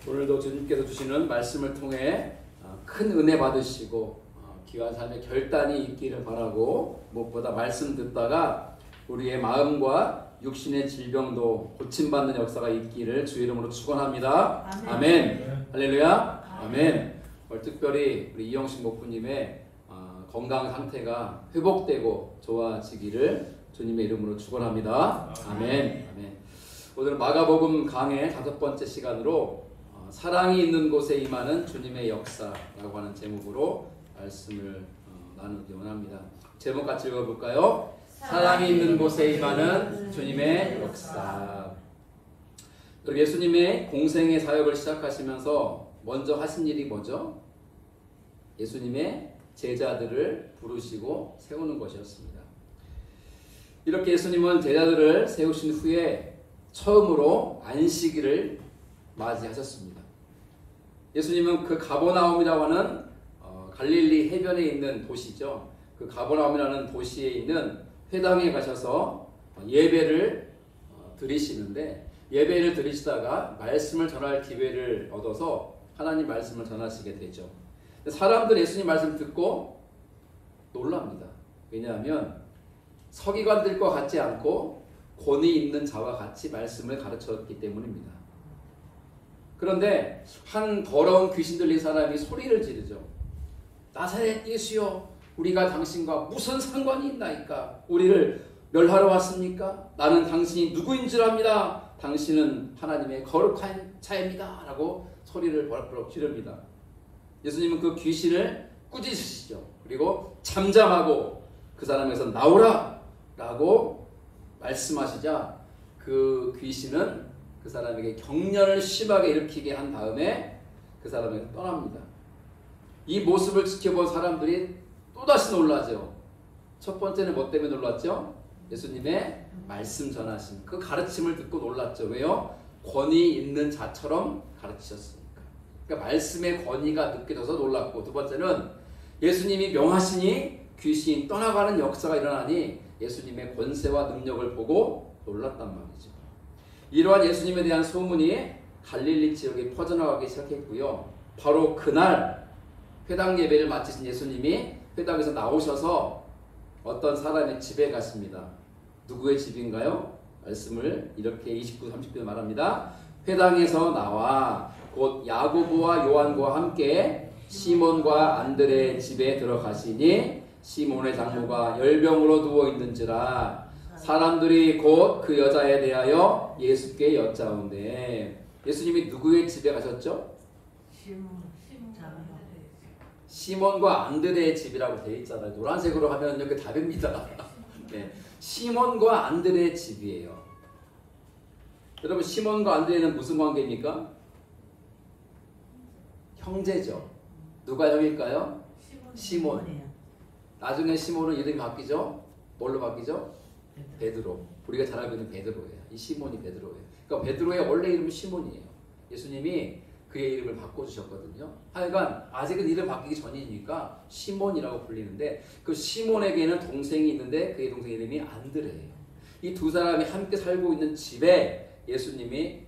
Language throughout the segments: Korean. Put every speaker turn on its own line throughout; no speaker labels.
오늘도 주님께서 주시는 말씀을 통해 큰 은혜 받으시고 귀한 삶의 결단이 있기를 바라고, 무엇보다 말씀 듣다가 우리의 마음과 육신의 질병도 고침받는 역사가 있기를 주의 이름으로 축원합니다. 아멘. 할렐루야. 아멘. 오늘 특별히 우리 이영식 목부님의 건강 상태가 회복되고 좋아지기를 주님의 이름으로 축원합니다. 아멘. 아멘. 오늘 마가복음 강의 5번째 시간으로 사랑이 있는 곳에 임하는 주님의 역사라고 하는 제목으로 말씀을 나누기 원합니다. 제목 같이 읽어볼까요? 사랑이 있는 곳에 임하는 주님의 역사. 예수님의 공생의 사역을 시작하시면서 먼저 하신 일이 뭐죠? 예수님의 제자들을 부르시고 세우는 것이었습니다. 이렇게 예수님은 제자들을 세우신 후에 처음으로 안식일을 맞이하셨습니다. 예수님은 그 가버나움이라고 하는 갈릴리 해변에 있는 도시죠. 그 가버나움이라는 도시에 있는 회당에 가셔서 예배를 드리시는데, 예배를 드리시다가 말씀을 전할 기회를 얻어서 하나님 말씀을 전하시게 되죠. 사람들은 예수님 말씀 듣고 놀랍니다. 왜냐하면 서기관들과 같지 않고 권위 있는 자와 같이 말씀을 가르쳤기 때문입니다. 그런데 한 더러운 귀신 들린 사람이 소리를 지르죠. 나사렛 예수여, 우리가 당신과 무슨 상관이 있나이까? 우리를 멸하러 왔습니까? 나는 당신이 누구인 줄 압니다. 당신은 하나님의 거룩한 자입니다. 라고 소리를 버럭버럭 지릅니다. 예수님은 그 귀신을 꾸짖으시죠. 그리고 잠잠하고 그 사람에서 나오라! 라고 말씀하시자 그 귀신은 그 사람에게 경련을 심하게 일으키게 한 다음에 그 사람에게 떠납니다. 이 모습을 지켜본 사람들이 또다시 놀라죠. 첫 번째는 뭐 때문에 놀랐죠? 예수님의 말씀 전하심, 그 가르침을 듣고 놀랐죠. 왜요? 권위 있는 자처럼 가르치셨으니까. 그러니까 말씀의 권위가 느껴져서 놀랐고, 두 번째는 예수님이 명하시니 귀신이 떠나가는 역사가 일어나니 예수님의 권세와 능력을 보고 놀랐단 말이죠. 이러한 예수님에 대한 소문이 갈릴리 지역에 퍼져나가기 시작했고요. 바로 그날 회당 예배를 마치신 예수님이 회당에서 나오셔서 어떤 사람의 집에 갔습니다. 누구의 집인가요? 말씀을 이렇게 29, 30절 말합니다. 회당에서 나와 곧 야고보와 요한과 함께 시몬과 안드레의 집에 들어가시니 시몬의 장모가 열병으로 누워있는지라. 사람들이 곧 그 여자에 대하여 예수께 여짜온대. 예수님이 누구의 집에 가셨죠? 시몬과 안드레의 집이라고 되어 있잖아요. 노란색으로 하면 이렇게 답입니다. 네. 시몬과 안드레의 집이에요. 여러분, 시몬과 안드레는 무슨 관계입니까? 형제죠. 누가 형일까요? 시몬. 나중에 시몬은 이름이 바뀌죠? 뭘로 바뀌죠? 베드로. 우리가 잘 알고 있는 베드로예요. 이 시몬이 베드로예요. 그러니까 베드로의 원래 이름은 시몬이에요. 예수님이 그의 이름을 바꿔주셨거든요. 하여간 아직은 이름 바뀌기 전이니까 시몬이라고 불리는데, 그 시몬에게는 동생이 있는데 그의 동생 이름이 안드레예요. 이 두 사람이 함께 살고 있는 집에 예수님이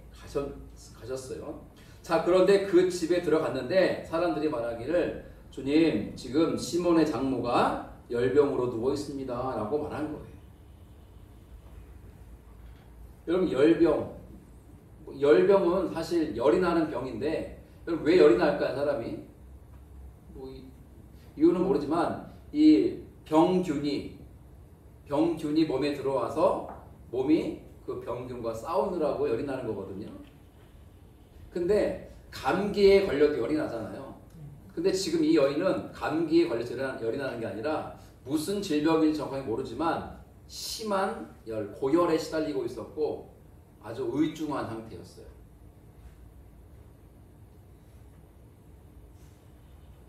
가셨어요. 자, 그런데 그 집에 들어갔는데 사람들이 말하기를, 주님, 지금 시몬의 장모가 열병으로 누워 있습니다. 라고 말한 거예요. 여러분, 열병은 사실 열이 나는 병인데, 여러분, 왜 열이 날까요, 사람이? 이유는 모르지만 이 병균이 몸에 들어와서 몸이 그 병균과 싸우느라고 열이 나는 거거든요. 근데 감기에 걸려도 열이 나잖아요. 근데 지금 이 여인은 감기에 걸려서 열이 나는 게 아니라 무슨 질병인지 정확히 모르지만 심한 고열에 시달리고 있었고 아주 의중한 상태였어요.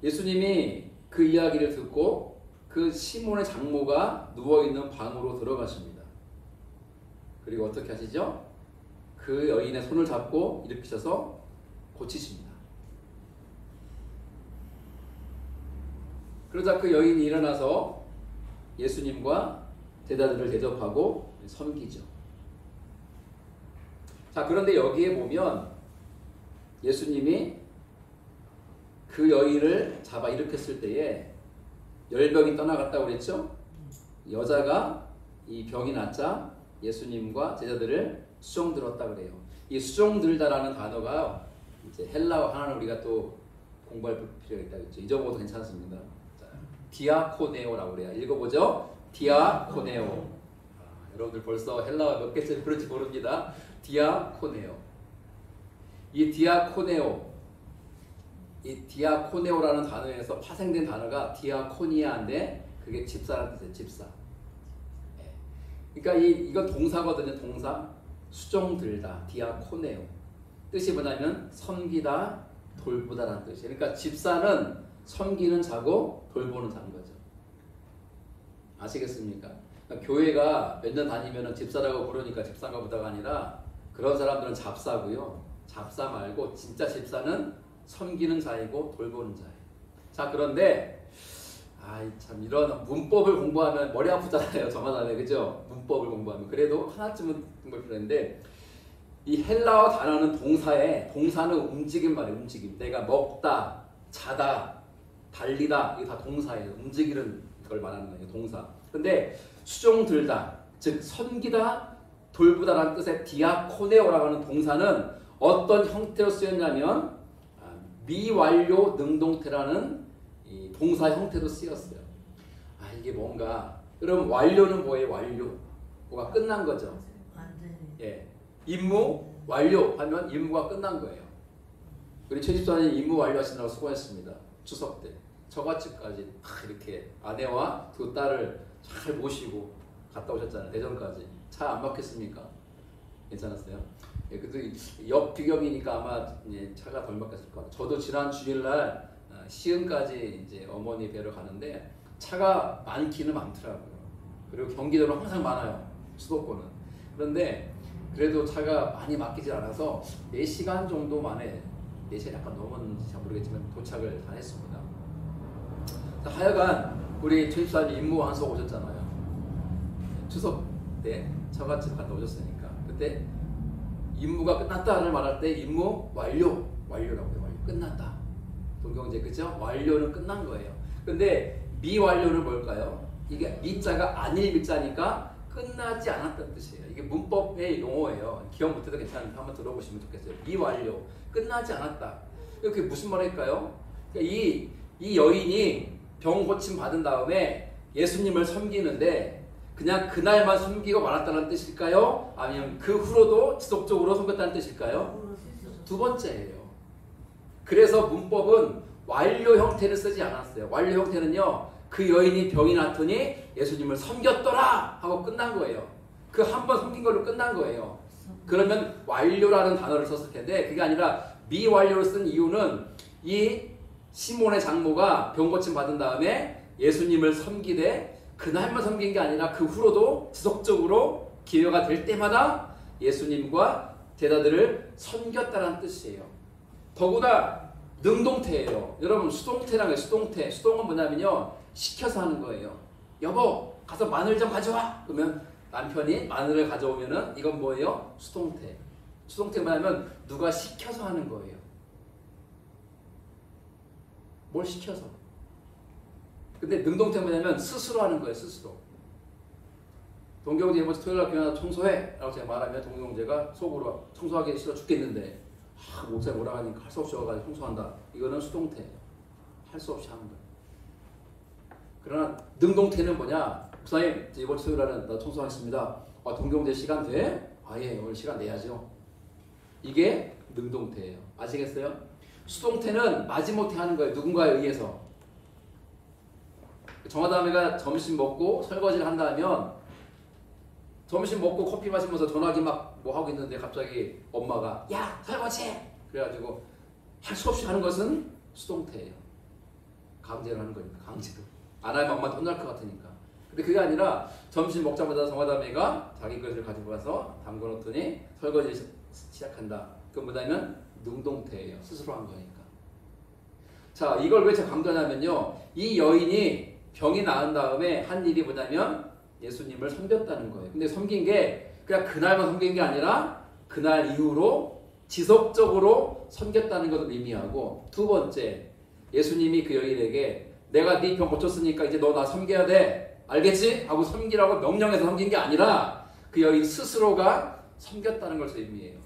예수님이 그 이야기를 듣고 그 시몬의 장모가 누워있는 방으로 들어가십니다. 그리고 어떻게 하시죠? 그 여인의 손을 잡고 일으키셔서 고치십니다. 그러자 그 여인이 일어나서 예수님과 제자들을 대접하고 섬기죠. 자, 그런데 여기에 보면 예수님이 그 여인을 잡아 일으켰을 때에 열병이 떠나갔다고 그랬죠? 여자가 이 병이 낫자 예수님과 제자들을 수종 들었다 그래요. 이 수종 들다라는 단어가 이제 헬라어 하나는 우리가 또 공부할 필요가 있다 그랬죠. 잊어먹어도 괜찮습니다. 자, 디아코네오라고 그래요. 읽어보죠. 디아코네오. 여러분들 벌써 헬라어 몇 개째 그런지 모릅니다. 디아코네오. 이 디아코네오라는 단어에서 파생된 단어가 디아코니아인데 그게 집사라는 뜻이에요. 집사. 그러니까 이건 동사거든요. 동사. 수종 들다. 디아코네오. 뜻이 뭐냐면 섬기다, 돌보다라는 뜻이에요. 그러니까 집사는 섬기는 자고 돌보는 자인 거죠. 아시겠습니까? 그러니까 교회가 몇 년 다니면 집사라고 부르니까 집사인가 보다가 아니라 그런 사람들은 잡사고요. 잡사 말고 진짜 집사는 섬기는 자이고 돌보는 자예요. 자, 그런데 참 이런 문법을 공부하면 머리 아프잖아요. 저만 그죠? 문법을 공부하면 그래도 하나쯤은 공부할 필요한데 이 헬라어 단어는 동사는 움직임 말이에요. 움직임. 내가 먹다, 자다, 달리다 이게 다 동사예요. 움직이는 걸 말하는 거예요. 동사. 근데 수종 들다, 즉 섬기다, 돌보다라는 뜻의 디아코네오라고 하는 동사는 어떤 형태로 쓰였냐면 미완료 능동태라는 이 동사 형태로 쓰였어요. 이게 뭔가 그럼 완료는 뭐예요? 완료. 뭐가 끝난 거죠. 예. 임무 완료 하면 임무가 끝난 거예요. 우리 최 집사님 임무 완료하시느라고 수고했습니다. 추석 때 처갓집까지 이렇게 아내와 두 딸을 잘 모시고 갔다 오셨잖아요. 대전까지. 차 안 막혔습니까? 괜찮았어요? 예, 그래도 옆 비경이니까 아마 차가 덜 막혔을 것 같아요. 저도 지난 주일날 시흥까지 이제 어머니 뵈러 가는데 차가 많기는 많더라고요. 그리고 경기도는 항상 많아요. 수도권은. 그런데 그래도 차가 많이 막히지 않아서 4시간 정도 만에 4시간 약간 넘었는지 잘 모르겠지만 도착을 다 했습니다. 하여간 우리 최 집사님 임무 완수하고 오셨잖아요. 추석 때 처갓집 갔다 오셨으니까 그때 임무가 끝났다를 말할 때 임무 완료라고 해요. 완료. 끝났다. 동경제 그죠? 완료는 끝난 거예요. 근데 미완료는 뭘까요? 이게 미자가 아닐 미자니까 끝나지 않았다는 뜻이에요. 이게 문법의 용어예요. 기억 못해도 괜찮으니까 한번 들어보시면 좋겠어요. 미완료. 끝나지 않았다. 그게 무슨 말일까요? 그러니까 이 여인이 병 고침 받은 다음에 예수님을 섬기는데 그냥 그날만 섬기고 말았다는 뜻일까요? 아니면 그 후로도 지속적으로 섬겼다는 뜻일까요? 두 번째예요. 그래서 문법은 완료 형태를 쓰지 않았어요. 완료 형태는요. 그 여인이 병이 났더니 예수님을 섬겼더라 하고 끝난 거예요. 그 한 번 섬긴 걸로 끝난 거예요. 그러면 완료라는 단어를 썼을 텐데 그게 아니라 미완료를 쓴 이유는 이 시몬의 장모가 병 고침 받은 다음에 예수님을 섬기되 그날만 섬긴 게 아니라 그 후로도 지속적으로 기회가 될 때마다 예수님과 제자들을 섬겼다는 뜻이에요. 더구나 능동태예요. 여러분 수동태라는 거예요. 수동태. 수동은 뭐냐면요. 시켜서 하는 거예요. 여보 가서 마늘 좀 가져와. 그러면 남편이 마늘을 가져오면은 이건 뭐예요? 수동태. 수동태 뭐냐면 누가 시켜서 하는 거예요. 뭘 시켜서. 근데 능동태 뭐냐면 스스로 하는 거예요. 스스로. 동경제 이번 토요일날 교회 청소해 라고 제가 말하면 동경제가 속으로 청소하기 싫어 죽겠는데 목사님 오라 하니까 할 수 없이 와가지고 청소한다. 이거는 수동태예요. 할 수 없이 하는 거예요. 그러나 능동태는 뭐냐? 목사님 이번 토요일날은 나 청소하겠습니다. 동경제 시간 돼? 예 오늘 시간 내야죠. 이게 능동태예요. 아시겠어요? 수동태는 마지못해 하는 거예요. 누군가에 의해서. 정화다음에가 점심 먹고 설거지를 한다면 점심 먹고 커피 마시면서 전화기 막 뭐 하고 있는데 갑자기 엄마가 야 설거지 그래가지고 할 수 없이 하는 것은 수동태예요. 강제로 하는 거니까 강제로 안 하면 엄마한테 혼날 것 같으니까. 근데 그게 아니라 점심 먹자마자 정화다음에가 자기 그릇을 가지고 가서 담궈놓더니 설거지 시작한다. 그건 뭐냐면 능동태예요. 스스로 한 거니까. 자 이걸 왜 제가 강조하냐면요. 이 여인이 병이 나은 다음에 한 일이 뭐냐면 예수님을 섬겼다는 거예요. 근데 섬긴 게 그냥 그날만 섬긴 게 아니라 그날 이후로 지속적으로 섬겼다는 것을 의미하고, 두 번째, 예수님이 그 여인에게 내가 네 병 고쳤으니까 이제 너 나 섬겨야 돼. 알겠지? 하고 섬기라고 명령해서 섬긴 게 아니라 그 여인 스스로가 섬겼다는 것을 의미해요.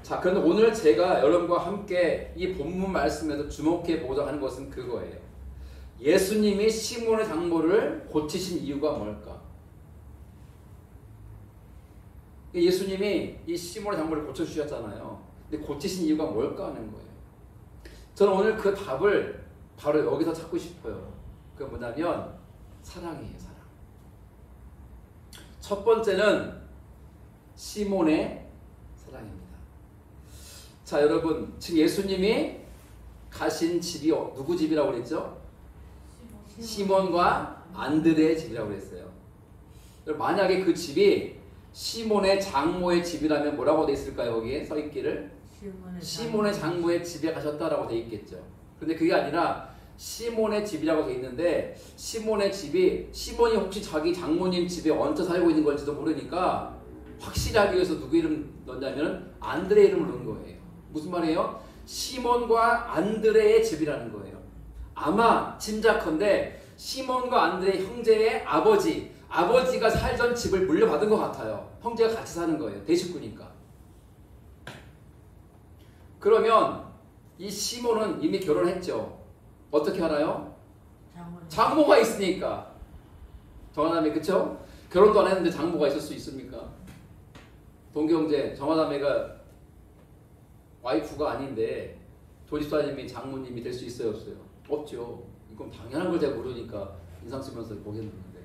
자, 그런데 오늘 제가 여러분과 함께 이 본문 말씀에서 주목해 보고자 하는 것은 그거예요. 예수님이 시몬의 장모를 고치신 이유가 뭘까? 예수님이 이 시몬의 장모를 고쳐주셨잖아요. 근데 고치신 이유가 뭘까 하는 거예요. 저는 오늘 그 답을 바로 여기서 찾고 싶어요. 그게 뭐냐면 사랑이에요. 사랑. 첫 번째는 시몬의 사랑입니다. 자, 여러분, 지금 예수님이 가신 집이 누구 집이라고 그랬죠? 시몬과 안드레의 집이라고 그랬어요. 만약에 그 집이 시몬의 장모의 집이라면 뭐라고 돼 있을까요? 거기에 써 있기를 시몬의 장모의 집에 가셨다라고 돼 있겠죠. 근데 그게 아니라 시몬의 집이라고 돼 있는데, 시몬의 집이 시몬이 혹시 자기 장모님 집에 얹혀 살고 있는 걸지도 모르니까 확실하기 위해서 누구 이름 넣냐면 안드레 이름을 넣은 거예요. 무슨 말이에요? 시몬과 안드레의 집이라는 거예요. 아마 짐작컨대 시몬과 안드레 형제의 아버지가 살던 집을 물려받은 것 같아요. 형제가 같이 사는 거예요. 대식구니까. 그러면 이 시몬은 이미 결혼했죠. 어떻게 알아요? 장모가 있으니까. 정하남이, 그쵸? 결혼도 안 했는데 장모가 있을 수 있습니까? 동경제 정하남이가 와이프가 아닌데 조집사님이 장모님이 될 수 있어요, 없어요? 없죠. 이건 당연한 걸 제가 모르니까 인상 쓰면서 보겠는데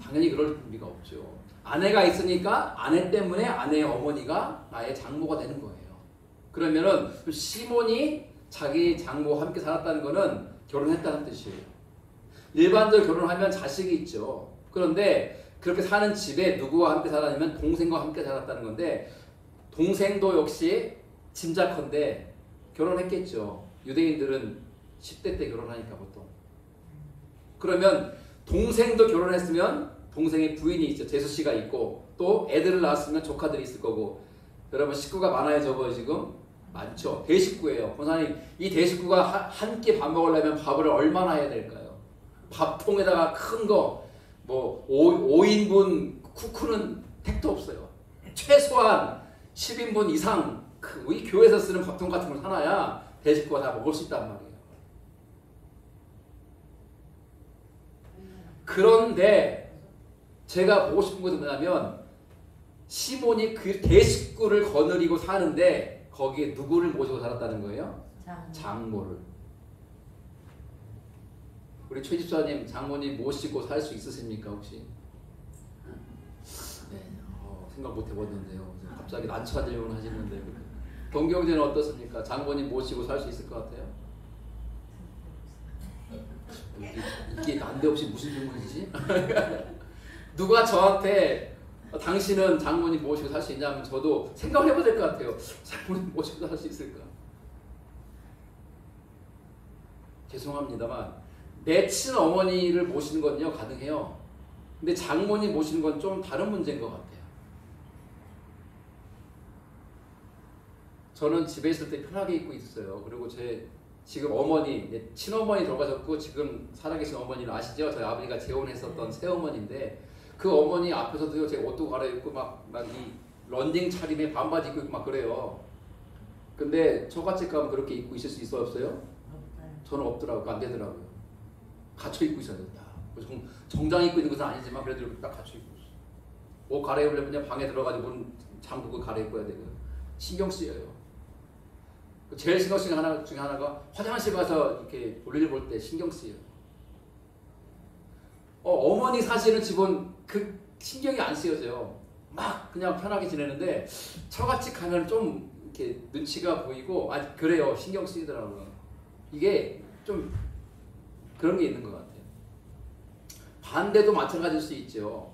당연히 그럴 리가 없죠. 아내가 있으니까 아내 때문에 아내의 어머니가 나의 장모가 되는 거예요. 그러면은 시몬이 자기 장모와 함께 살았다는 거는 결혼했다는 뜻이에요. 일반적으로 결혼하면 자식이 있죠. 그런데 그렇게 사는 집에 누구와 함께 살았냐면 동생과 함께 살았다는 건데, 동생도 역시 짐작컨대 결혼했겠죠. 유대인들은 10대 때 결혼하니까 보통. 그러면 동생도 결혼했으면 동생의 부인이 있죠. 제수씨가 있고, 또 애들을 낳았으면 조카들이 있을 거고. 여러분, 식구가 많아요, 저거 지금? 많죠. 대식구예요. 권사님, 이 대식구가 한 끼 밥 먹으려면 밥을 얼마나 해야 될까요? 밥통에다가 큰 거, 뭐 5인분 쿠쿠는 택도 없어요. 최소한 10인분 이상 우리 교회에서 쓰는 밥통 같은 걸 사놔야 대식구가 다 먹을 수 있단 말이에요. 그런데 제가 보고 싶은 것은 뭐냐면, 시몬이 그 대식구를 거느리고 사는데 거기에 누구를 모시고 살았다는 거예요? 장모를. 우리 최 집사님 장모님 모시고 살 수 있으십니까 혹시? 네, 생각 못 해봤는데요. 갑자기 난처한 질문 하시는데, 동경제는 어떻습니까? 장모님 모시고 살 수 있을 것 같아요? 이게 난데없이 무슨 질문이지? 누가 저한테 당신은 장모님 모시고 살 수 있냐면 저도 생각을 해봐야 될 것 같아요. 장모님 모시고 살 수 있을까? 죄송합니다만 내 친어머니를 모시는 건요 가능해요. 근데 장모님 모시는 건 좀 다른 문제인 것 같아요. 저는 집에 있을 때 편하게 있고 있어요. 그리고 제 지금 어머니, 친어머니 돌아가셨고 지금 살아계신 어머니는 아시죠? 저희 아버지가 재혼했었던 새어머니인데, 그 어머니 앞에서도요 제 옷도 갈아입고 막 이 런닝 차림에 반바지 입고 막 그래요. 근데 저같이 가면 그렇게 입고 있을 수 있어요, 없어요? 저는 없더라고요. 안 되더라고요. 갖춰 입고 있어야 된다. 정장 입고 있는 것은 아니지만 그래도 이렇게 딱 갖춰 입고 있어요. 옷 갈아입으려면 그냥 방에 들어가지고 문 잠그고 갈아입어야 되고 신경 쓰여요. 제일 신경 쓰는 하나 중에 하나가 화장실 가서 이렇게 볼일 볼 때 신경 쓰여요. 어머니 사실은 집은 그 신경이 안 쓰여져요. 막 그냥 편하게 지내는데 저같이 가면 좀 이렇게 눈치가 보이고, 그래요. 신경 쓰이더라고요. 이게 좀 그런 게 있는 것 같아요. 반대도 마찬가지일 수 있죠.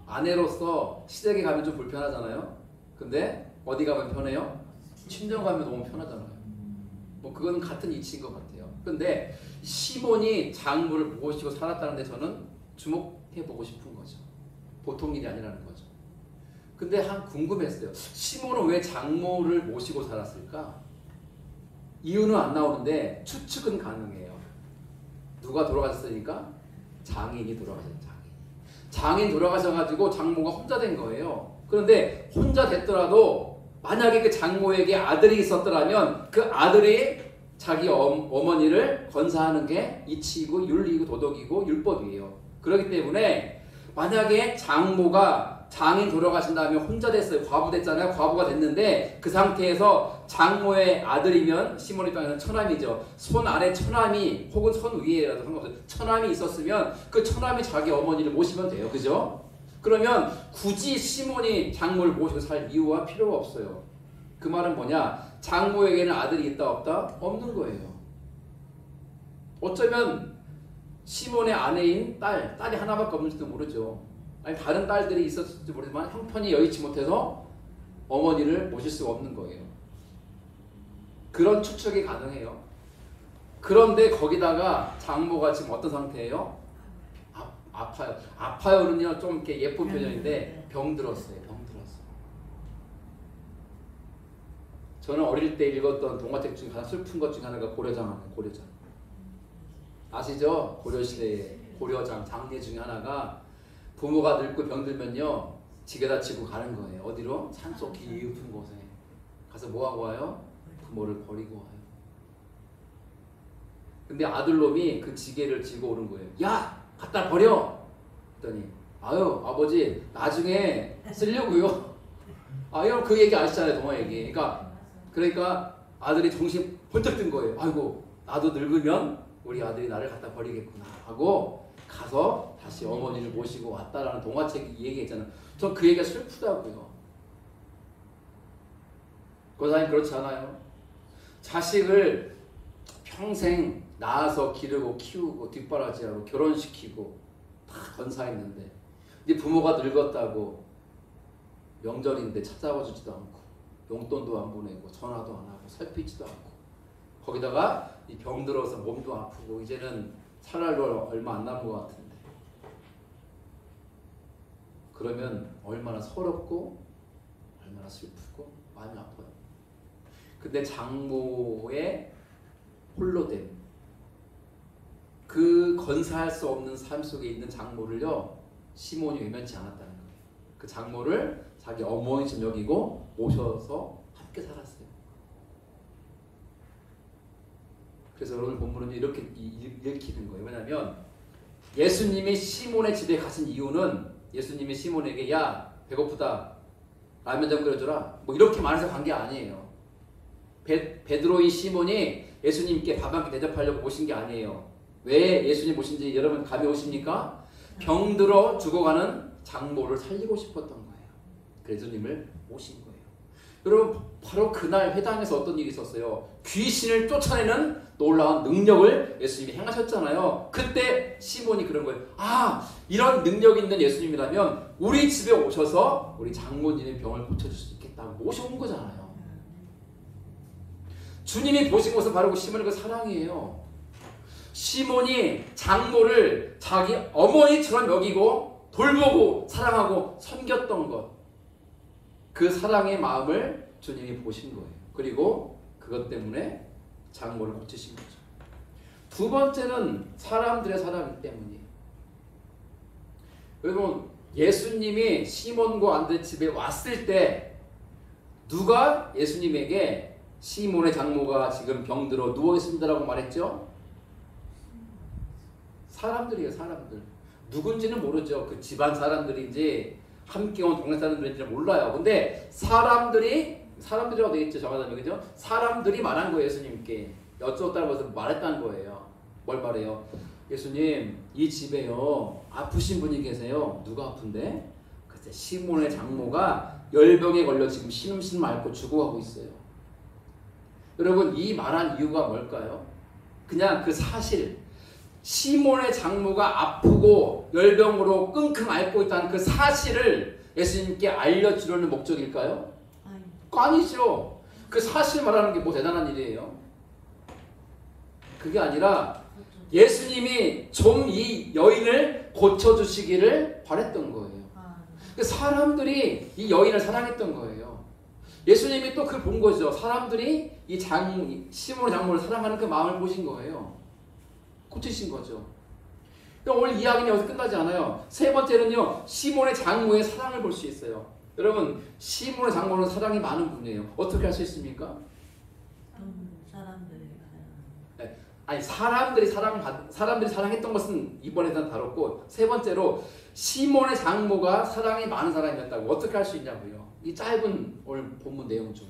아내로서 시댁에 가면 좀 불편하잖아요. 근데 어디 가면 편해요? 친정 가면 너무 편하잖아요. 뭐 그건 같은 이치인 것 같아요. 근데 시몬이 장모를 모시고 살았다는데 저는 주목해 보고 싶은 거죠. 보통 일이 아니라는 거죠. 근데 한 궁금했어요. 시몬은 왜 장모를 모시고 살았을까? 이유는 안 나오는데 추측은 가능해요. 누가 돌아가셨으니까? 장인이 돌아가셨죠. 장인 돌아가셔가지고 장모가 혼자 된 거예요. 그런데 혼자 됐더라도 만약에 그 장모에게 아들이 있었더라면 그 아들이 자기 어머니를 건사하는 게 이치이고 윤리이고 도덕이고 율법이에요. 그렇기 때문에 만약에 장모가 장인 돌아가신 다음에 혼자 됐어요. 과부 됐잖아요. 과부가 됐는데 그 상태에서 장모의 아들이면 시몬 입장에서는 처남이죠. 손 아래 처남이 혹은 손 위에라도 상관없어요. 처남이 있었으면 그 처남이 자기 어머니를 모시면 돼요. 그죠? 그러면 굳이 시몬이 장모를 모시고 살 이유와 필요가 없어요. 그 말은 뭐냐? 장모에게는 아들이 있다 없다? 없는 거예요. 어쩌면 시몬의 아내인 딸이 하나밖에 없는지도 모르죠. 아니 다른 딸들이 있었을지 모르지만 형편이 여의치 못해서 어머니를 모실 수가 없는 거예요. 그런 추측이 가능해요. 그런데 거기다가 장모가 지금 어떤 상태예요? 아파요. 아파요는요 좀 이렇게 예쁜 표현인데 병들었어요. 저는 어릴 때 읽었던 동화책 중에 가장 슬픈 것 중에 하나가 고려장. 아시죠? 고려시대의 고려장 장례 중에 하나가 부모가 늙고 병들면요 지게다 치고 가는 거예요. 어디로? 산속 깊은 곳에 가서 뭐하고 와요? 부모를 버리고 와요. 근데 아들놈이 그 지게를 지고 오는 거예요. 야! 갖다 버려! 그랬더니 아유 아버지 나중에 쓰려고요. 여러분 그 얘기 아시잖아요. 동화 얘기. 그러니까 아들이 정신 번쩍 든 거예요. 아이고 나도 늙으면 우리 아들이 나를 갖다 버리겠구나 하고 가서 다시 어머니를 모시고 왔다라는 동화책 얘기했잖아요. 전 그 얘기가 슬프다고요. 고사님 그렇지 않아요? 자식을 평생 낳아서 기르고 키우고 뒷바라지하고 결혼시키고 다 건사했는데 이제 부모가 늙었다고 명절인데 찾아와 주지도 않고 용돈도 안 보내고 전화도 안 하고 살피지도 않고 거기다가 이 병들어서 몸도 아프고 이제는 살 날도 얼마 안 남은 것 같은데 그러면 얼마나 서럽고 얼마나 슬프고 마음이 아파요. 근데 장모의 홀로됨 그 건사할 수 없는 삶 속에 있는 장모를요 시몬이 외면치 않았다는 거예요. 그 장모를 자기 어머니처럼 여기고 모셔서 함께 살았어요. 그래서 오늘 본문은 이렇게 읽히는 거예요. 왜냐하면 예수님이 시몬의 집에 가신 이유는 예수님이 시몬에게 야 배고프다 라면 좀 끓여줘라 뭐 이렇게 말해서 간 게 아니에요. 베드로인 시몬이 예수님께 밥 한 끼 대접하려고 모신 게 아니에요. 왜 예수님 모신지 여러분 감이 오십니까? 병들어 죽어가는 장모를 살리고 싶었던 거예요. 그래서 예수님을 모신 거예요. 여러분 바로 그날 회당에서 어떤 일이 있었어요? 귀신을 쫓아내는 놀라운 능력을 예수님이 행하셨잖아요. 그때 시몬이 그런 거예요. 이런 능력 있는 예수님이라면 우리 집에 오셔서 우리 장모님의 병을 고쳐줄 수 있겠다고 모셔온 거잖아요. 주님이 보신 것은 바로 그 시몬의 그 사랑이에요. 시몬이 장모를 자기 어머니처럼 여기고 돌보고 사랑하고 섬겼던 것. 그 사랑의 마음을 주님이 보신 거예요. 그리고 그것 때문에 장모를 고치신 거죠. 두 번째는 사람들의 사랑 때문이에요. 여러분 예수님이 시몬과 안드레 집에 왔을 때 누가 예수님에게 시몬의 장모가 지금 병들어 누워있습니다라고 말했죠? 사람들이에요. 사람들. 누군지는 모르죠. 그 집안 사람들인지 함께 온 동네 사람들인지 몰라요. 근데 사람들이라고 되어 있죠. 정하자면 그죠? 사람들이 말한 거예요. 예수님께 여쭈었다고 해서 말했다는 거예요. 뭘 말해요? 예수님 이 집에요 아프신 분이 계세요. 누가 아픈데? 글쎄 시몬의 장모가 열병에 걸려 지금 신음신음 앓고 죽어가고 있어요. 여러분 이 말한 이유가 뭘까요? 그냥 그 사실 시몬의 장모가 아프고 열병으로 끙끙 앓고 있다는 그 사실을 예수님께 알려주려는 목적일까요? 아니죠. 그 사실 말하는 게 뭐 대단한 일이에요? 그게 아니라 예수님이 좀 이 여인을 고쳐주시기를 바랬던 거예요. 사람들이 이 여인을 사랑했던 거예요. 예수님이 또 그 본 거죠. 사람들이 이 시몬의 장모를 사랑하는 그 마음을 보신 거예요. 고치신 거죠. 오늘 이야기는 여기서 끝나지 않아요. 세 번째는요, 시몬의 장모의 사랑을 볼 수 있어요. 여러분, 시몬의 장모는 사랑이 많은 분이에요. 어떻게 할 수 있습니까? 사람들이 사랑했던 것은 이번에 다뤘고, 세 번째로 시몬의 장모가 사랑이 많은 사람이었다고 어떻게 할 수 있냐고요. 이 짧은 오늘 본문 내용 중에.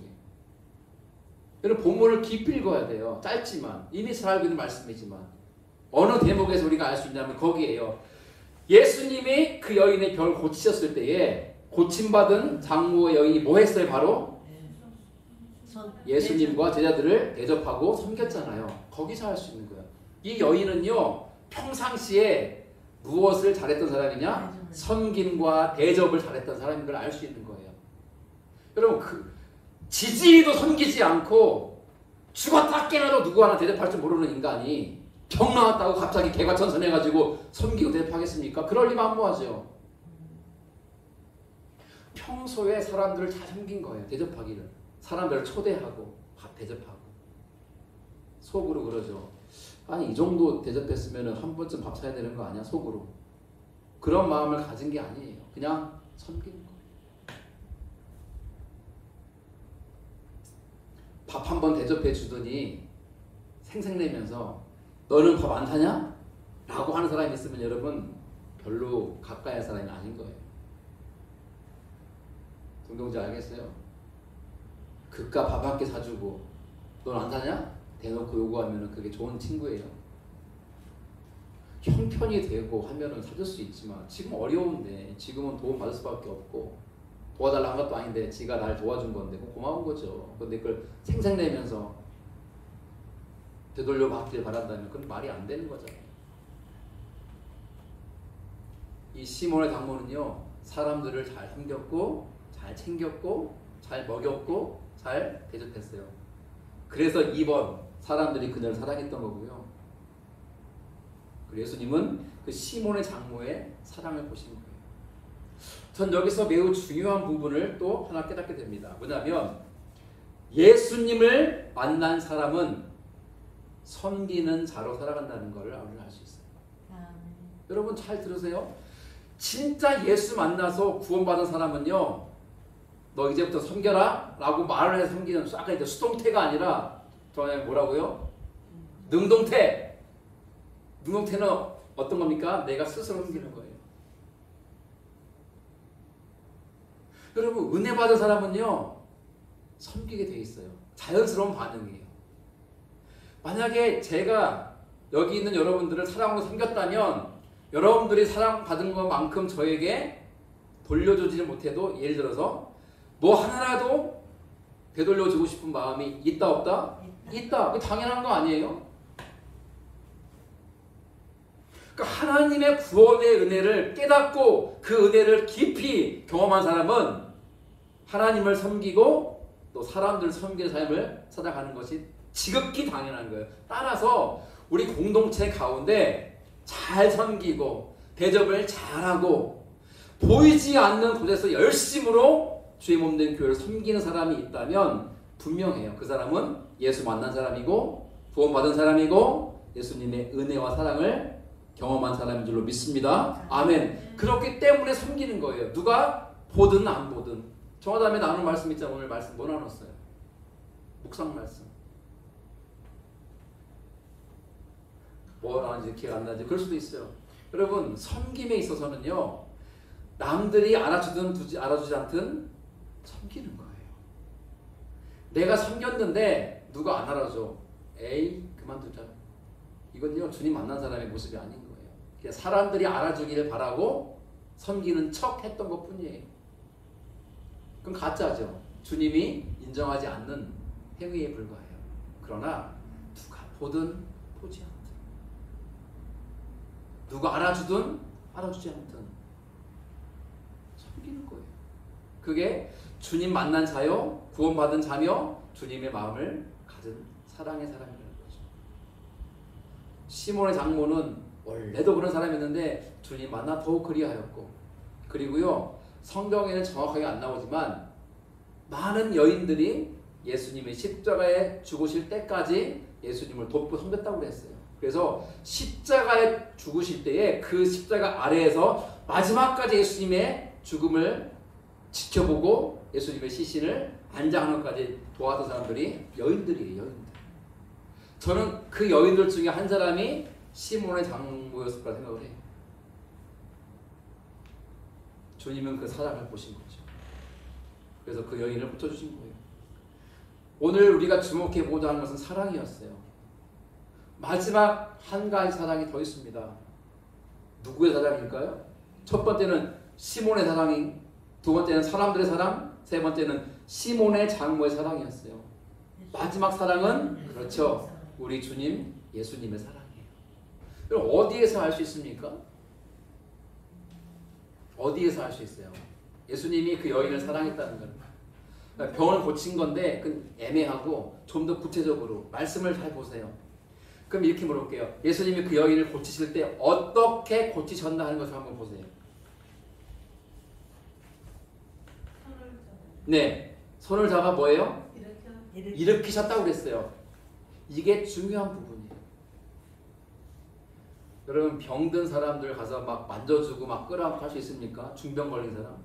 여러분, 본문을 깊이 읽어야 돼요. 짧지만 이미 잘 알고 있는 말씀이지만 어느 대목에서 우리가 알 수 있냐면 거기에요. 예수님이 그 여인의 벽을 고치셨을 때에 고침받은 장모의 여인이 뭐 했어요? 바로 예수님과 제자들을 대접하고 섬겼잖아요. 거기서 할 수 있는 거예요. 이 여인은요, 평상시에 무엇을 잘했던 사람이냐? 섬김과 대접을 잘했던 사람인 걸 알 수 있는 거예요. 여러분, 지지리도 섬기지 않고 죽었다 깨어나도 누구 하나 대접할 줄 모르는 인간이 병 나왔다고 갑자기 개과천선해가지고 섬기고 대접하겠습니까? 그럴 리가 만무하죠. 평소에 사람들을 잘 섬긴 거예요. 대접하기를. 사람들을 초대하고 밥 대접하고. 속으로 그러죠. 아니, 이 정도 대접했으면 한 번쯤 밥 사야 되는 거 아니야? 속으로. 그런 마음을 가진 게 아니에요. 그냥 섬기는 거예요. 밥 한 번 대접해 주더니 생색내면서 너는 밥 안 사냐? 라고 하는 사람이 있으면 여러분, 별로 가까이 할 사람이 아닌 거예요. 동동지 알겠어요? 그깟 밥 한 끼 사주고 넌 안 사냐? 대놓고 요구하면 그게 좋은 친구예요. 형편이 되고 하면은 사줄 수 있지만 지금 어려운데, 지금은 도움 받을 수밖에 없고 도와달라 한 것도 아닌데 지가 날 도와준 건데 고마운 거죠. 근데 그걸 생색내면서 되돌려 받기를 바란다면 그건 말이 안 되는 거잖아요. 이 시몬의 장모는요, 사람들을 잘 섬겼고 잘 챙겼고 잘 먹였고 잘 대접했어요. 그래서 2번 사람들이 그녀를 사랑했던 거고요. 그리고 예수님은 그 시몬의 장모의 사랑을 보신 거예요. 전 여기서 매우 중요한 부분을 또 하나 깨닫게 됩니다. 뭐냐면 예수님을 만난 사람은 섬기는 자로 살아간다는 것을 우리는 알 수 있어요. 여러분 잘 들으세요. 진짜 예수 만나서 구원받은 사람은요, 너 이제부터 섬겨라 라고 말을 해서 섬기는, 아까 이제 수동태가 아니라 저는 뭐라고요? 능동태. 능동태는 어떤 겁니까? 내가 스스로 섬기는 거예요. 여러분, 은혜 받은 사람은요, 섬기게 돼 있어요. 자연스러운 반응이에요. 만약에 제가 여기 있는 여러분들을 사랑으로 섬겼다면 여러분들이 사랑받은 것만큼 저에게 돌려주지 못해도, 예를 들어서 뭐 하나라도 되돌려주고 싶은 마음이 있다 없다? 있다. 그게 당연한 거 아니에요? 그러니까 하나님의 구원의 은혜를 깨닫고 그 은혜를 깊이 경험한 사람은 하나님을 섬기고 또 사람들을 섬기는 삶을 살아가는 것이 지극히 당연한 거예요. 따라서 우리 공동체 가운데 잘 섬기고 대접을 잘하고 보이지 않는 곳에서 열심으로 주의 몸된 교회를 섬기는 사람이 있다면 분명해요. 그 사람은 예수 만난 사람이고 구원받은 사람이고 예수님의 은혜와 사랑을 경험한 사람인 줄로 믿습니다. 아멘. 그렇기 때문에 섬기는 거예요. 누가 보든 안 보든. 저 다음에 나눌 말씀 있잖아요. 오늘 말씀 뭐 나눴어요? 묵상 말씀. 뭐 나왔는지 기억 안 나지? 그럴 수도 있어요. 여러분, 섬김에 있어서는요, 남들이 알아주지 않든 섬기는 거예요. 내가 섬겼는데 누가 안 알아줘. 에이, 그만두자. 이건요, 주님 만난 사람의 모습이 아닌 거예요. 그냥 사람들이 알아주기를 바라고 섬기는 척 했던 것 뿐이에요. 그건 가짜죠. 주님이 인정하지 않는 행위에 불과해요. 그러나 누가 보든 보지 않든, 누가 알아주든 알아주지 않든 섬기는 거예요. 그게 주님 만난 자요, 구원받은 자며 주님의 마음을 가진 사랑의 사람이라는 거죠. 시몬의 장모는 원래도 그런 사람이었는데 주님 만나 더욱 그리하였고, 그리고요, 성경에는 정확하게 안 나오지만 많은 여인들이 예수님의 십자가에 죽으실 때까지 예수님을 돕고 섬겼다고 그랬어요. 그래서 십자가에 죽으실 때에 그 십자가 아래에서 마지막까지 예수님의 죽음을 지켜보고 예수님의 시신을 안장하는 것까지 도왔던 사람들이 여인들이에요. 여인들. 저는 그 여인들 중에 한 사람이 시몬의 장모였을 거라 생각을 해요. 주님은 그 사랑을 보신 거죠. 그래서 그 여인을 붙여주신 거예요. 오늘 우리가 주목해보자 하는 것은 사랑이었어요. 마지막 한 가지 사랑이 더 있습니다. 누구의 사랑일까요? 첫 번째는 시몬의 사랑이, 두 번째는 사람들의 사랑, 세 번째는 시몬의 장모의 사랑이었어요. 마지막 사랑은 그렇죠. 우리 주님 예수님의 사랑이에요. 그럼 어디에서 알 수 있습니까? 어디에서 알 수 있어요? 예수님이 그 여인을 사랑했다는 거예요. 병을 고친 건데 그 애매하고 좀 더 구체적으로 말씀을 잘 보세요. 그럼 이렇게 물어볼게요. 예수님이 그 여인을 고치실 때 어떻게 고치셨나 하는 것을 한번 보세요. 네, 손을 잡아 뭐예요? 일으키셨다고 그랬어요. 이게 중요한 부분이에요. 여러분 병든 사람들 가서 막 만져주고 막 끌어안고 할 수 있습니까? 중병 걸린 사람?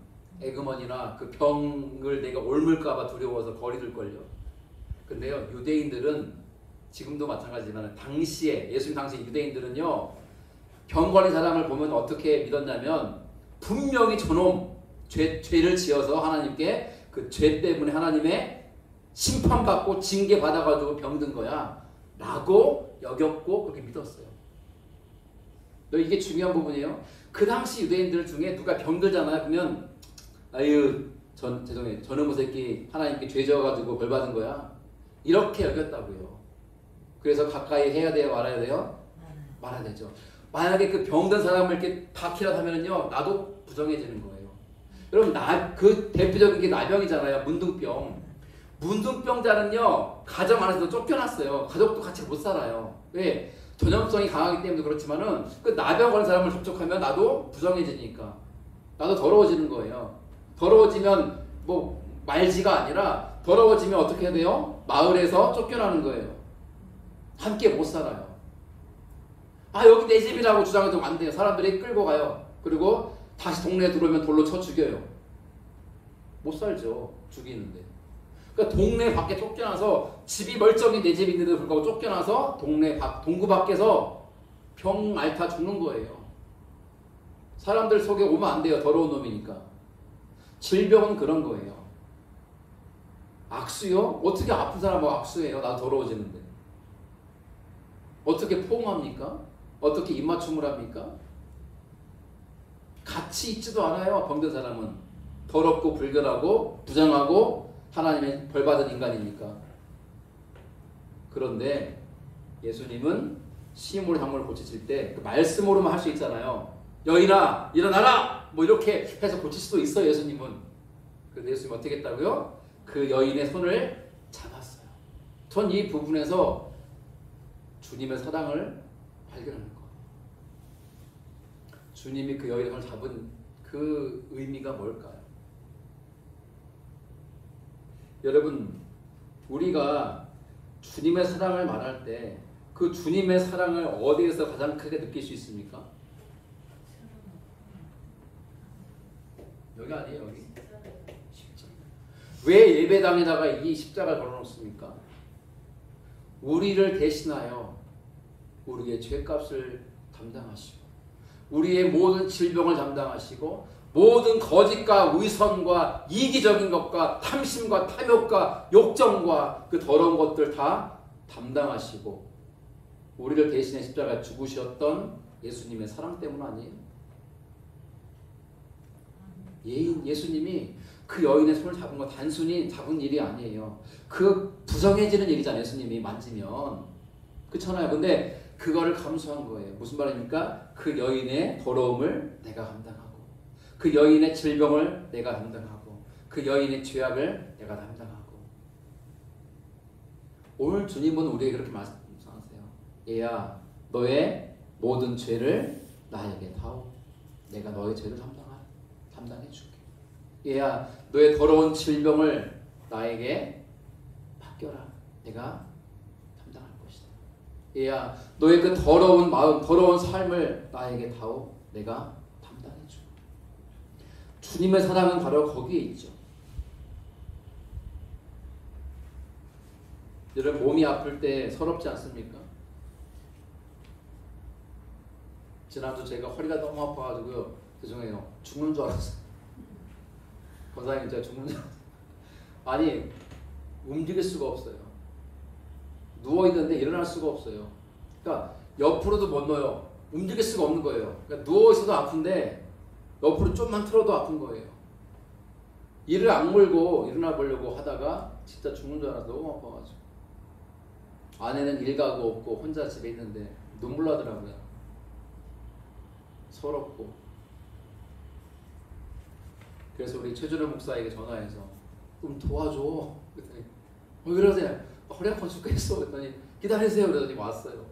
에그머니나 그 병을 내가 옮을까봐 두려워서 거리들걸요. 근데요, 유대인들은 지금도 마찬가지지만 당시에 예수님 당시 유대인들은요, 병 걸린 사람을 보면 어떻게 믿었냐면 분명히 저놈 죄를 지어서 하나님께 그 죄 때문에 하나님의 심판받고 징계 받아가지고 병든 거야 라고 여겼고 그렇게 믿었어요. 이게 중요한 부분이에요. 그 당시 유대인들 중에 누가 병들잖아요. 그러면 아유 죄송해요. 저놈의 새끼 하나님께 죄 지어가지고 벌 받은 거야. 이렇게 여겼다고요. 그래서 가까이 해야 돼요? 말아야 돼요? 말아야 되죠. 만약에 그 병든 사람을 이렇게 박히라 하면은요, 나도 부정해지는 거예요. 여러분, 그 대표적인 게 나병이잖아요. 문둥병. 문둥병자는요, 가정 안에서도 쫓겨났어요. 가족도 같이 못 살아요. 왜? 전염성이 강하기 때문에 그렇지만은, 그 나병 걸린 사람을 접촉하면 나도 부정해지니까. 나도 더러워지는 거예요. 더러워지면, 말지가 아니라, 더러워지면 어떻게 해야 돼요? 마을에서 쫓겨나는 거예요. 함께 못 살아요. 여기 내 집이라고 주장해도 안 돼요. 사람들이 끌고 가요. 그리고 다시 동네에 들어오면 돌로 쳐 죽여요. 못 살죠. 죽이는데. 그러니까 동네 밖에 쫓겨나서 집이 멀쩡히 내 집이 있는데도 불구하고 쫓겨나서 동구 밖에서 병 앓다 죽는 거예요. 사람들 속에 오면 안 돼요. 더러운 놈이니까. 질병은 그런 거예요. 악수요? 어떻게 아픈 사람하고 악수해요? 나도 더러워지는데. 어떻게 포옹합니까? 어떻게 입맞춤을 합니까? 같이 있지도 않아요. 병든 사람은. 더럽고 불결하고 부정하고 하나님의 벌받은 인간이니까. 그런데 예수님은 시몬의 장모를 고치실 때 그 말씀으로만 할 수 있잖아요. 여인아 일어나라! 이렇게 해서 고칠 수도 있어요. 예수님은. 그런데 예수님은 어떻게 했다고요? 그 여인의 손을 잡았어요. 전 이 부분에서 주님의 사랑을 발견하는 거예요. 주님이 그 여인을 잡은 그 의미가 뭘까요? 여러분, 우리가 주님의 사랑을 말할 때 그 주님의 사랑을 어디에서 가장 크게 느낄 수 있습니까? 여기 아니에요, 여기? 십자가. 왜 예배당에다가 이 십자가를 걸어놓습니까? 우리를 대신하여 우리의 죄값을 담당하시고 우리의 모든 질병을 담당하시고 모든 거짓과 위선과 이기적인 것과 탐심과 탐욕과 욕정과 그 더러운 것들 다 담당하시고 우리를 대신해 십자가에 죽으셨던 예수님의 사랑 때문 아니에요? 예수님이 그 여인의 손을 잡은 건 단순히 잡은 일이 아니에요. 그 부정해지는 일이잖아요. 예수님이 만지면. 그렇잖아요. 근데 그거를 감수한 거예요. 무슨 말입니까? 그 여인의 더러움을 내가 감당하고 그 여인의 질병을 내가 감당하고 그 여인의 죄악을 내가 감당하고. 오늘 주님은 우리에게 그렇게 말씀하세요. 얘야, 너의 모든 죄를 나에게 다오. 내가 너의 죄를 담당해 줄게. 얘야 너의 더러운 질병을 나에게 맡겨라. 내가 담당할 것이다. 얘야 너의 그 더러운 마음, 더러운 삶을 나에게 다오. 내가 담당해줘. 주님의 사랑은 바로 거기에 있죠. 여러분 몸이 아플 때 서럽지 않습니까? 지난주 제가 허리가 너무 아파가지고요. 죄송해요. 죽는 줄 알았어요. 권사님 제가 죽는 줄 알았어요. 아니 움직일 수가 없어요. 누워있는데 일어날 수가 없어요. 그러니까 옆으로도 못 넣어요. 움직일 수가 없는 거예요. 그러니까 누워있어도 아픈데 옆으로 좀만 틀어도 아픈 거예요. 이를 악물고 일어나 보려고 하다가 진짜 죽는 줄 알아서 너무 아파가지고 아내는 일 가고 없고 혼자 집에 있는데 눈물 나더라고요. 서럽고. 그래서 우리 최준호 목사에게 전화해서 좀 도와줘. 그랬더니 왜 그러세요? 허리 아파 죽겠어. 그랬더니 기다리세요. 그러더니 왔어요.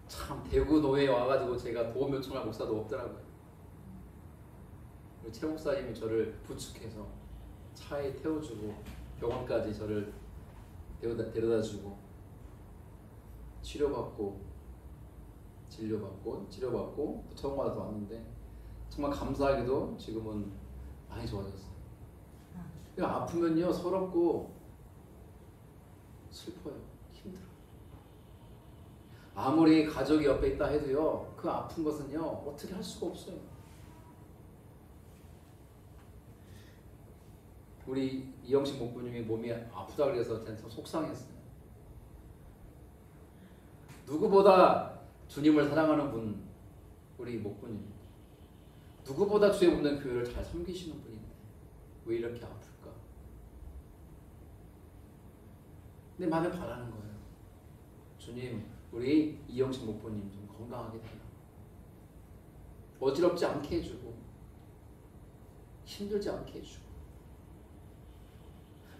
참 대구 노회에 와가지고 제가 도움 요청할 목사도 없더라고요. 최 목사님이 저를 부축해서 차에 태워주고 병원까지 저를 데려다주고 치료받고 또 처방받아서 왔는데 정말 감사하게도 지금은 많이 좋아졌어요. 아프면요 서럽고 슬퍼요. 힘들어요. 아무리 가족이 옆에 있다 해도요 그 아픈 것은요 어떻게 할 수가 없어요. 우리 이영식 목부님이 몸이 아프다 그래서 저는 참 속상했어요. 누구보다 주님을 사랑하는 분 우리 목부님, 누구보다 주의 없는 교회를 잘 섬기시는 분인데 왜 이렇게 아플까? 근데 많이 바라는 거예요. 주님, 우리 이영식 목부님 좀 건강하게 되라. 어지럽지 않게 해주고 힘들지 않게 해주고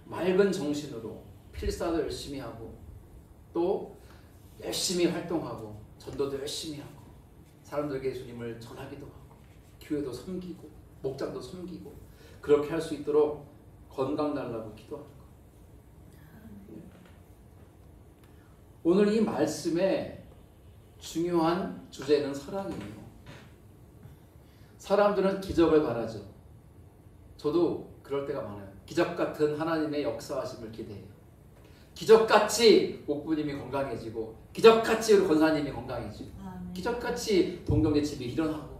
맑은 정신으로 필사도 열심히 하고 또 열심히 활동하고 전도도 열심히 하고 사람들에게 주님을 전하기도 하고 교회도 섬기고 목장도 섬기고 그렇게 할 수 있도록 건강 달라고 기도하는 거. 오늘 이 말씀의 중요한 주제는 사랑이에요. 사람들은 기적을 바라죠. 저도 그럴 때가 많아요. 기적 같은 하나님의 역사하심을 기대해요. 기적같이 목부님이 건강해지고 기적같이 우리 권사님이 건강해지고 기적같이 동경대 집이 일어나고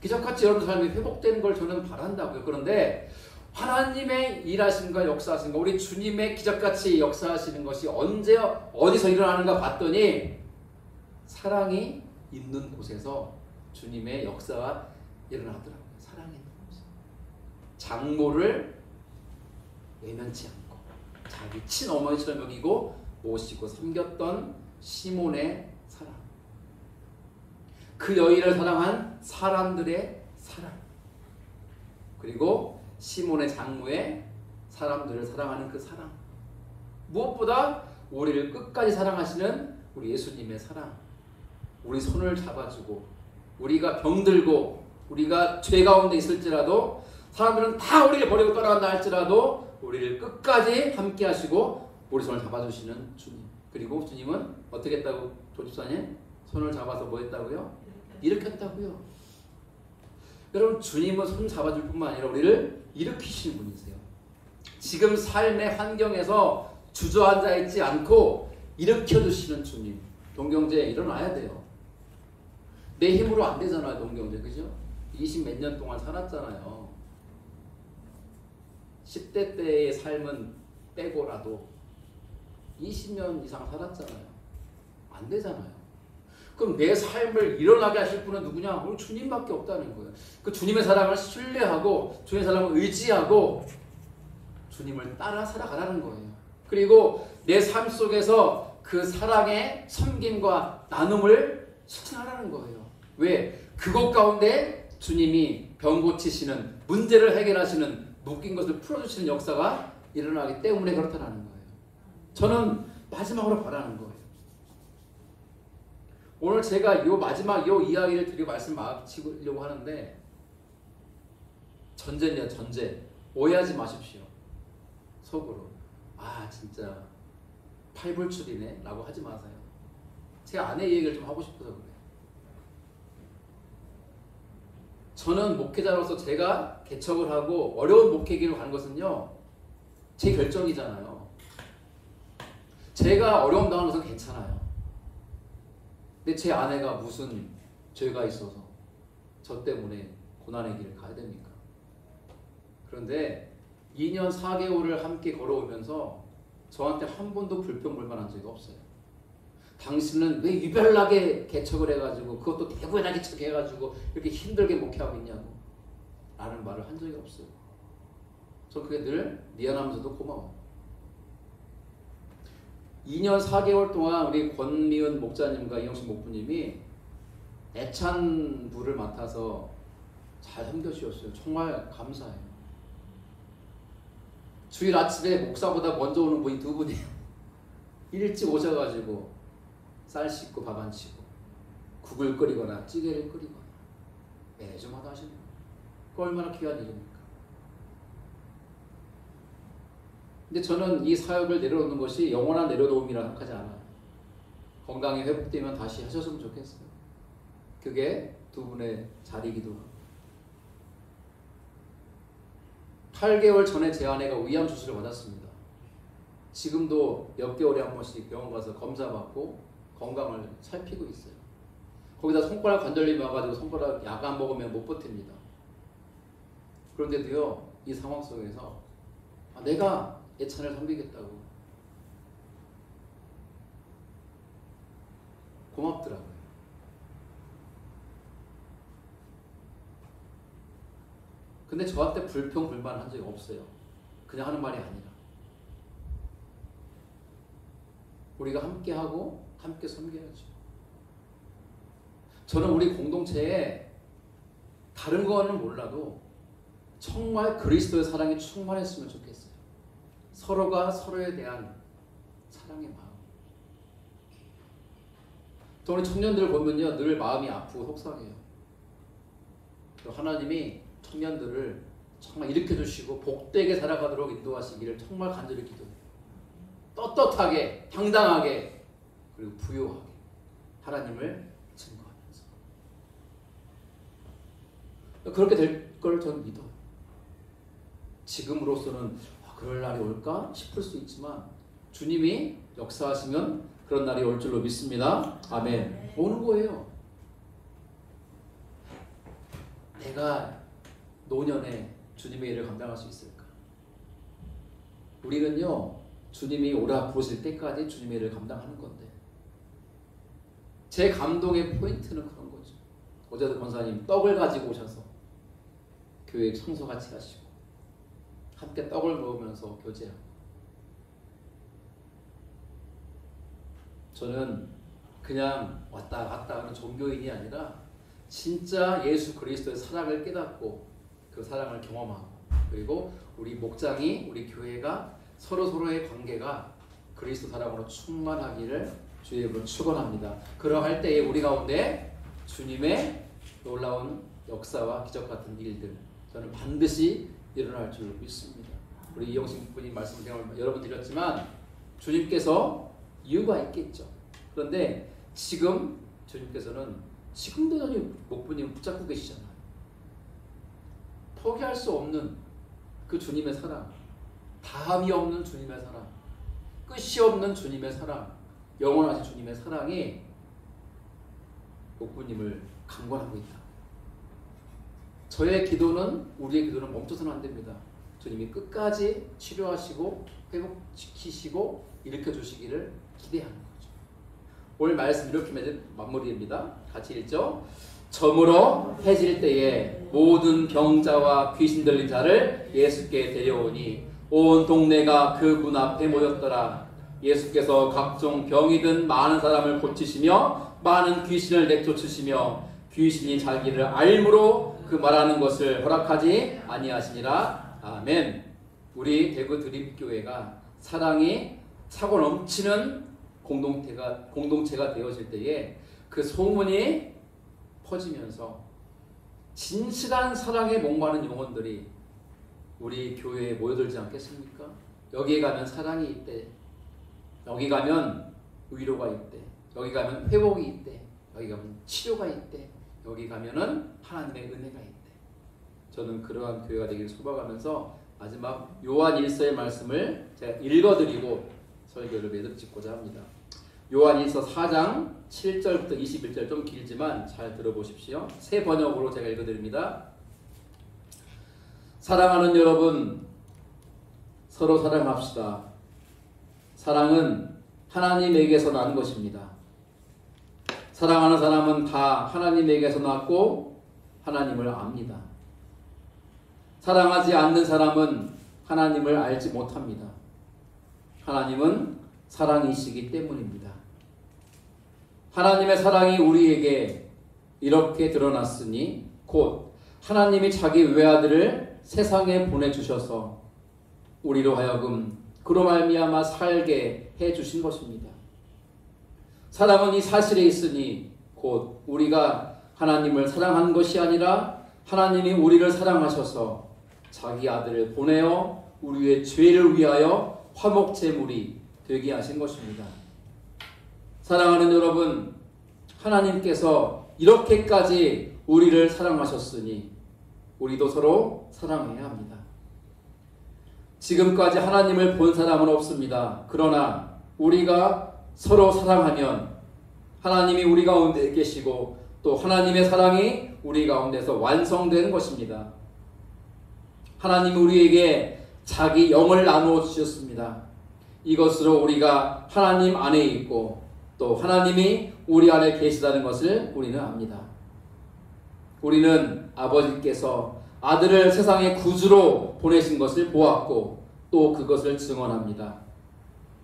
기적같이 여러분 삶이 회복되는 걸 저는 바란다고요. 그런데 하나님의 일하심과 역사하심과 우리 주님의 기적같이 역사하시는 것이 언제 어디서 일어나는가 봤더니 사랑이 있는 곳에서 주님의 역사가 일어나더라고요. 사랑이 있는 곳에서 장모를 외면치 않고 자기 친어머니처럼 여기고 모시고 섬겼던 시몬의 사랑, 그 여인을 사랑한 사람들의 사랑, 그리고 시몬의 장모의 사람들을 사랑하는 그 사랑, 무엇보다 우리를 끝까지 사랑하시는 우리 예수님의 사랑, 우리 손을 잡아주고 우리가 병들고 우리가 죄 가운데 있을지라도 사람들은 다 우리를 버리고 떠나간다 할지라도 우리를 끝까지 함께 하시고 우리 손을 잡아주시는 주님. 그리고 주님은 어떻게 했다고 조집사님? 손을 잡아서 뭐 했다고요? 일으켰다고요. 여러분 주님은 손 잡아줄 뿐만 아니라 우리를 일으키시는 분이세요. 지금 삶의 환경에서 주저앉아 있지 않고 일으켜주시는 주님. 동경제 일어나야 돼요. 내 힘으로 안 되잖아요. 동경제 그죠? 20 몇 년 동안 살았잖아요. 10대 때의 삶은 빼고라도 20년 이상 살았잖아요. 안 되잖아요. 그럼 내 삶을 일어나게 하실 분은 누구냐? 우리 주님밖에 없다는 거예요. 그 주님의 사랑을 신뢰하고 주님의 사랑을 의지하고 주님을 따라 살아가라는 거예요. 그리고 내 삶 속에서 그 사랑의 섬김과 나눔을 실천하라는 거예요. 왜? 그것 가운데 주님이 병 고치시는, 문제를 해결하시는, 묶인 것을 풀어주시는 역사가 일어나기 때문에 그렇다는 거예요. 저는 마지막으로 바라는 거예요. 오늘 제가 마지막 이야기를 드리고 말씀 마치려고 하는데 전제냐 전제. 오해하지 마십시오. 속으로 진짜 팔불출이네 라고 하지 마세요. 제 아내 얘기를 좀 하고 싶어서 그래요. 저는 목회자로서 제가 개척을 하고 어려운 목회기로 가는 것은요, 제 결정이잖아요. 제가 어려움 당하는 것은 괜찮아요. 근데 제 아내가 무슨 죄가 있어서 저 때문에 고난의 길을 가야 됩니까? 그런데 2년 4개월을 함께 걸어오면서 저한테 한 번도 불평불만한 적이 없어요. 당신은 왜 유별나게 개척을 해가지고 그것도 대구에나 개척해가지고 이렇게 힘들게 목회하고 있냐고 라는 말을 한 적이 없어요. 전 그게 늘 미안하면서도 고마워요. 2년 4개월 동안 우리 권미은 목자님과 이영식 목부님이 애찬부를 맡아서 잘 섬겨주셨어요. 정말 감사해요. 주일 아침에 목사보다 먼저 오는 분이 두 분이에요. 일찍 오셔가지고 쌀 씻고 밥 안 치고 국을 끓이거나 찌개를 끓이거나 매주마다 하시는 거예요. 그 얼마나 귀한 일입니까? 근데 저는 이 사역을 내려놓는 것이 영원한 내려놓음이라 생각하지 않아요. 건강이 회복되면 다시 하셨으면 좋겠어요. 그게 두 분의 자리이기도 하고. 8개월 전에 제 아내가 위암 수술을 받았습니다. 지금도 몇 개월에 한 번씩 병원 가서 검사받고 건강을 살피고 있어요. 거기다 손가락 관절염이 와가지고 손가락 약 안 먹으면 못 버팁니다. 그런데도요, 이 상황 속에서 내가 애찬을 섬기겠다고 고맙더라고요. 근데 저한테 불평불만한 적이 없어요. 그냥 하는 말이 아니라 우리가 함께하고 함께 섬겨야죠. 저는 우리 공동체에 다른 거는 몰라도 정말 그리스도의 사랑이 충만했으면 좋겠어요. 서로가 서로에 대한 사랑의 마음. 또 우리 청년들 보면요, 늘 마음이 아프고 속상해요. 하나님이 청년들을 정말 일으켜주시고 복되게 살아가도록 인도하시기를 정말 간절히 기도해요. 떳떳하게, 당당하게, 그리고 부요하게 하나님을 증거하면서 그렇게 될 걸 저는 믿어요. 지금으로서는 그럴 날이 올까 싶을 수 있지만 주님이 역사하시면 그런 날이 올 줄로 믿습니다. 아멘. 오는 거예요. 내가 노년에 주님의 일을 감당할 수 있을까? 우리는요, 주님이 오라 부르실 때까지 주님의 일을 감당하는 건데, 제 감동의 포인트는 그런 거죠. 어제도 권사님 떡을 가지고 오셔서 교회 청소 같이 하시고 함께 떡을 먹으면서 교제하고, 저는 그냥 왔다 갔다 하는 종교인이 아니라 진짜 예수 그리스도의 사랑을 깨닫고 그 사랑을 경험하고, 그리고 우리 목장이, 우리 교회가 서로서로의 관계가 그리스도 사랑으로 충만하기를 주의 이름으로 축원합니다. 그러할 때에 우리 가운데 주님의 놀라운 역사와 기적 같은 일들, 저는 반드시 일어날 줄 믿습니다. 우리 이영식 분이 말씀 여러 번 드렸지만 주님께서 이유가 있겠죠. 그런데 지금 주님께서는 지금도 여전히 목부님을 붙잡고 계시잖아요. 포기할 수 없는 그 주님의 사랑, 다함이 없는 주님의 사랑, 끝이 없는 주님의 사랑, 영원하신 주님의 사랑이 목부님을 강권하고 있다. 저의 기도는, 우리의 기도는 멈춰서는 안 됩니다. 주님이 끝까지 치료하시고 회복시키시고 일으켜주시기를 기대하는 거죠. 오늘 말씀 이렇게 마무리입니다. 같이 읽죠. 저물어 해질 때에 모든 병자와 귀신 들린 자를 예수께 데려오니 온 동네가 그 문 앞에 모였더라. 예수께서 각종 병이 든 많은 사람을 고치시며 많은 귀신을 내쫓으시며 귀신이 자기를 알므로 그 말하는 것을 허락하지 아니하시니라. 아멘. 우리 대구 드림교회가 사랑이 차고 넘치는 공동체가 되어질 때에 그 소문이 퍼지면서 진실한 사랑에 목마른 영혼들이 우리 교회에 모여들지 않겠습니까? 여기에 가면 사랑이 있대. 여기 가면 위로가 있대. 여기 가면 회복이 있대. 여기 가면 치료가 있대. 여기 가면은 하나님의 은혜가 있대. 저는 그러한 교회가 되기를 소망하면서 마지막 요한 1서의 말씀을 제가 읽어드리고 설교를 매듭 짓고자 합니다. 요한 1서 4장 7절부터 21절, 좀 길지만 잘 들어보십시오. 새 번역으로 제가 읽어드립니다. 사랑하는 여러분, 서로 사랑합시다. 사랑은 하나님에게서 난 것입니다. 사랑하는 사람은 다 하나님에게서 났고 하나님을 압니다. 사랑하지 않는 사람은 하나님을 알지 못합니다. 하나님은 사랑이시기 때문입니다. 하나님의 사랑이 우리에게 이렇게 드러났으니 곧 하나님이 자기 외아들을 세상에 보내주셔서 우리로 하여금 그로 말미암아 살게 해주신 것입니다. 사랑은 이 사실에 있으니 곧 우리가 하나님을 사랑한 것이 아니라 하나님이 우리를 사랑하셔서 자기 아들을 보내어 우리의 죄를 위하여 화목제물이 되게 하신 것입니다. 사랑하는 여러분, 하나님께서 이렇게까지 우리를 사랑하셨으니 우리도 서로 사랑해야 합니다. 지금까지 하나님을 본 사람은 없습니다. 그러나 우리가 서로 사랑하면 하나님이 우리 가운데 계시고 또 하나님의 사랑이 우리 가운데서 완성되는 것입니다. 하나님이 우리에게 자기 영을 나누어 주셨습니다. 이것으로 우리가 하나님 안에 있고 또 하나님이 우리 안에 계시다는 것을 우리는 압니다. 우리는 아버지께서 아들을 세상의 구주로 보내신 것을 보았고 또 그것을 증언합니다.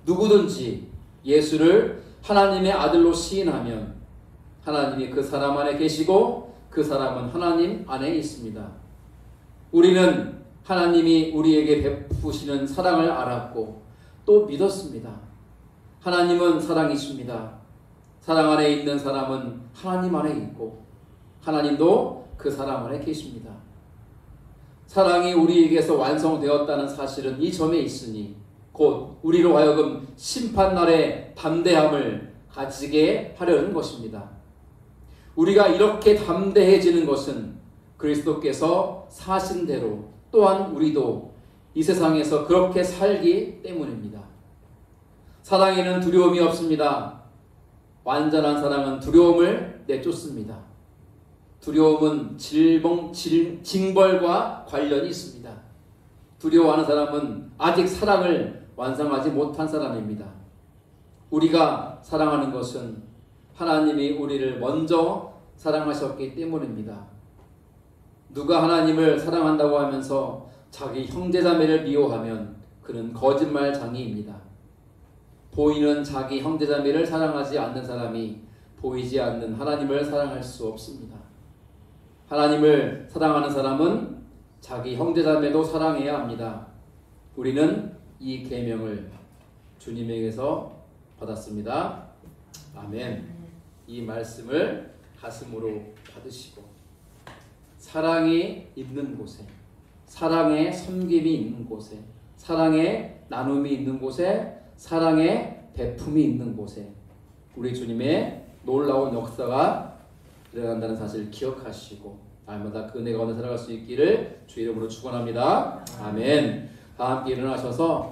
누구든지 예수를 하나님의 아들로 시인하면 하나님이 그 사람 안에 계시고 그 사람은 하나님 안에 있습니다. 우리는 하나님이 우리에게 베푸시는 사랑을 알았고 또 믿었습니다. 하나님은 사랑이십니다. 사랑 안에 있는 사람은 하나님 안에 있고 하나님도 그 사람 안에 계십니다. 사랑이 우리에게서 완성되었다는 사실은 이 점에 있으니 곧 우리로 하여금 심판날의 담대함을 가지게 하려는 것입니다. 우리가 이렇게 담대해지는 것은 그리스도께서 사신 대로 또한 우리도 이 세상에서 그렇게 살기 때문입니다. 사랑에는 두려움이 없습니다. 완전한 사랑은 두려움을 내쫓습니다. 두려움은 징벌과 관련이 있습니다. 두려워하는 사람은 아직 사랑을 완성하지 못한 사람입니다. 우리가 사랑하는 것은 하나님이 우리를 먼저 사랑하셨기 때문입니다. 누가 하나님을 사랑한다고 하면서 자기 형제자매를 미워하면 그는 거짓말장이입니다. 보이는 자기 형제자매를 사랑하지 않는 사람이 보이지 않는 하나님을 사랑할 수 없습니다. 하나님을 사랑하는 사람은 자기 형제자매도 사랑해야 합니다. 우리는 이 계명을 주님에게서 받았습니다. 아멘. 이 말씀을 가슴으로 받으시고 사랑이 있는 곳에, 사랑의 섬김이 있는 곳에, 사랑의 나눔이 있는 곳에, 사랑의 베품이 있는 곳에 우리 주님의 놀라운 역사가 일어난다는 사실을 기억하시고 날마다 그 은혜 가운데 살아갈 수 있기를 주 이름으로 축원합니다. 아멘. 다 함께 일어나셔서